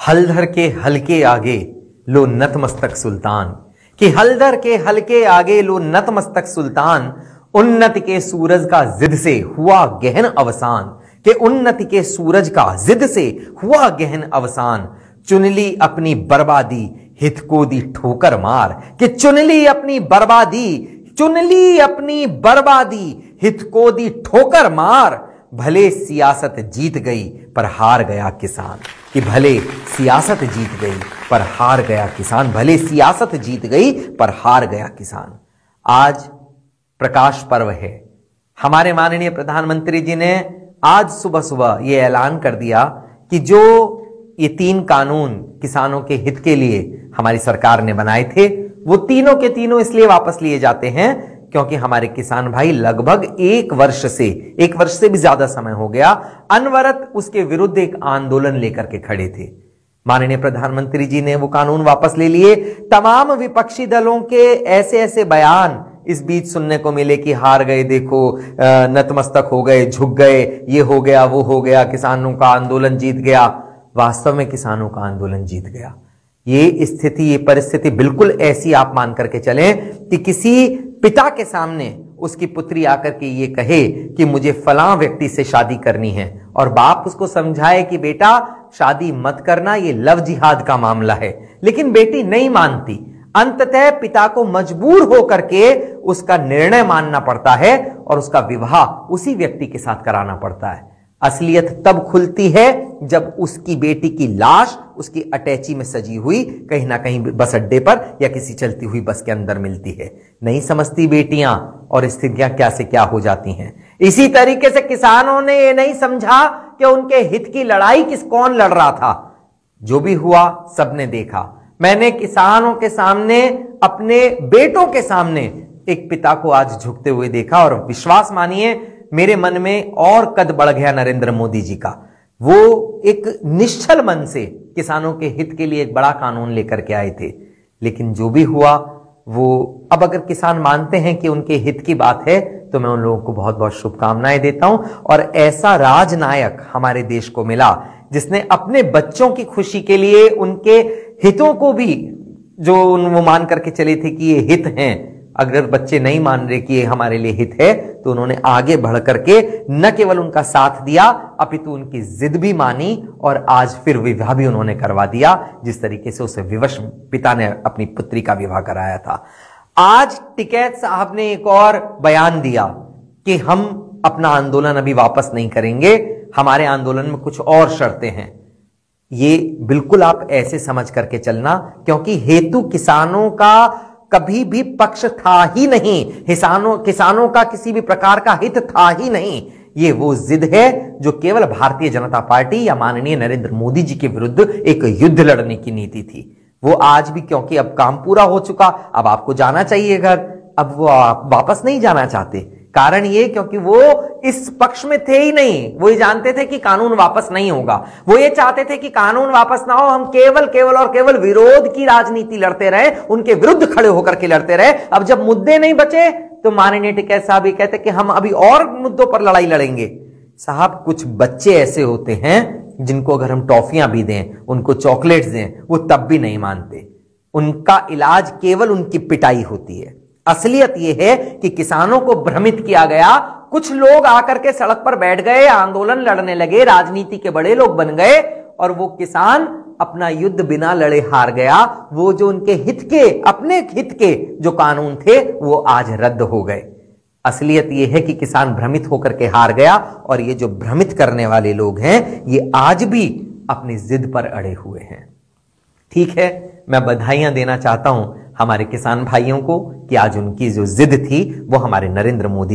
हलधर के हलके आगे लो नतमस्तक सुल्तान, कि हलधर के हलके आगे लो नतमस्तक सुल्तान, उन्नति के सूरज का जिद से हुआ गहन अवसान, कि उन्नति के सूरज का जिद से हुआ गहन अवसान, चुन ली अपनी बर्बादी हित को दी ठोकर मार, कि चुन ली अपनी बर्बादी, चुन ली अपनी बर्बादी हित को दी ठोकर मार, भले सियासत जीत गई पर हार गया किसान, कि भले सियासत जीत गई पर हार गया किसान, भले सियासत जीत गई पर हार गया किसान। आज प्रकाश पर्व है। हमारे माननीय प्रधानमंत्री जी ने आज सुबह सुबह यह ऐलान कर दिया कि जो ये 3 कानून किसानों के हित के लिए हमारी सरकार ने बनाए थे, वो तीनों के तीनों इसलिए वापस लिए जाते हैं क्योंकि हमारे किसान भाई लगभग 1 वर्ष से भी ज्यादा समय हो गया अनवरत उसके विरुद्ध एक आंदोलन लेकर के खड़े थे। माननीय प्रधानमंत्री जी ने वो कानून वापस ले लिए। तमाम विपक्षी दलों के ऐसे ऐसे बयान इस बीच सुनने को मिले कि हार गए, देखो नतमस्तक हो गए, झुक गए, ये हो गया, वो हो गया, किसानों का आंदोलन जीत गया। वास्तव में किसानों का आंदोलन जीत गया। ये स्थिति, ये परिस्थिति बिल्कुल ऐसी आप मान करके चलें कि किसी पिता के सामने उसकी पुत्री आकर के ये कहे कि मुझे फलां व्यक्ति से शादी करनी है और बाप उसको समझाए कि बेटा शादी मत करना, ये लव जिहाद का मामला है, लेकिन बेटी नहीं मानती। अंततः पिता को मजबूर होकर के उसका निर्णय मानना पड़ता है और उसका विवाह उसी व्यक्ति के साथ कराना पड़ता है। असलियत तब खुलती है जब उसकी बेटी की लाश उसकी अटैची में सजी हुई कहीं ना कहीं बस अड्डे पर या किसी चलती हुई बस के अंदर मिलती है। नहीं समझती बेटियां और स्थितियां क्या से क्या हो जाती हैं। इसी तरीके से किसानों ने यह नहीं समझा कि उनके हित की लड़ाई कौन लड़ रहा था। जो भी हुआ सबने देखा। मैंने किसानों के सामने, अपने बेटों के सामने एक पिता को आज झुकते हुए देखा और विश्वास मानिए मेरे मन में और कद बढ़ गया नरेंद्र मोदी जी का। वो एक निश्चल मन से किसानों के हित के लिए एक बड़ा कानून लेकर के आए थे, लेकिन जो भी हुआ वो अब अगर किसान मानते हैं कि उनके हित की बात है तो मैं उन लोगों को बहुत बहुत शुभकामनाएं देता हूं। और ऐसा राजनायक हमारे देश को मिला जिसने अपने बच्चों की खुशी के लिए उनके हितों को भी, जो वो मान करके चले थे कि ये हित हैं, अगर बच्चे नहीं मान रहे कि ये हमारे लिए हित है, तो उन्होंने आगे बढ़ करके न केवल उनका साथ दिया अपितु उनकी जिद भी मानी और आज फिर विवाह भी उन्होंने करवा दिया, जिस तरीके से उसे विवश पिता ने अपनी पुत्री का विवाह कराया था। आज टिकैत साहब ने एक और बयान दिया कि हम अपना आंदोलन अभी वापस नहीं करेंगे, हमारे आंदोलन में कुछ और शर्तें हैं। ये बिल्कुल आप ऐसे समझ करके चलना, क्योंकि हेतु किसानों का कभी भी पक्ष था ही नहीं, किसानों का किसी भी प्रकार का हित था ही नहीं। ये वो जिद है जो केवल भारतीय जनता पार्टी या माननीय नरेंद्र मोदी जी के विरुद्ध एक युद्ध लड़ने की नीति थी। वो आज भी, क्योंकि अब काम पूरा हो चुका, अब आपको जाना चाहिए घर, अब वो आप वापस नहीं जाना चाहते। कारण ये क्योंकि वो इस पक्ष में थे ही नहीं। वो ये जानते थे कि कानून वापस नहीं होगा। वो ये चाहते थे कि कानून वापस ना हो, हम केवल विरोध की राजनीति लड़ते रहे, उनके विरुद्ध खड़े होकर के लड़ते रहे। अब जब मुद्दे नहीं बचे तो माननीय टिकैत साहब ये कहते कि हम अभी और मुद्दों पर लड़ाई लड़ेंगे। साहब, कुछ बच्चे ऐसे होते हैं जिनको अगर हम टॉफियां भी दें, उनको चॉकलेट्स दें, वो तब भी नहीं मानते। उनका इलाज केवल उनकी पिटाई होती है। असलियत यह है कि किसानों को भ्रमित किया गया। कुछ लोग आकर के सड़क पर बैठ गए, आंदोलन लड़ने लगे, राजनीति के बड़े लोग बन गए और वो किसान अपना युद्ध बिना लड़े हार गया। वो जो उनके हित के, अपने हित के जो कानून थे वो आज रद्द हो गए। असलियत यह है कि किसान भ्रमित होकर के हार गया और ये जो भ्रमित करने वाले लोग हैं ये आज भी अपनी जिद पर अड़े हुए हैं। ठीक है, मैं बधाइयां देना चाहता हूं हमारे किसान भाइयों को कि आज उनकी जो जिद थी वो हमारे नरेंद्र मोदी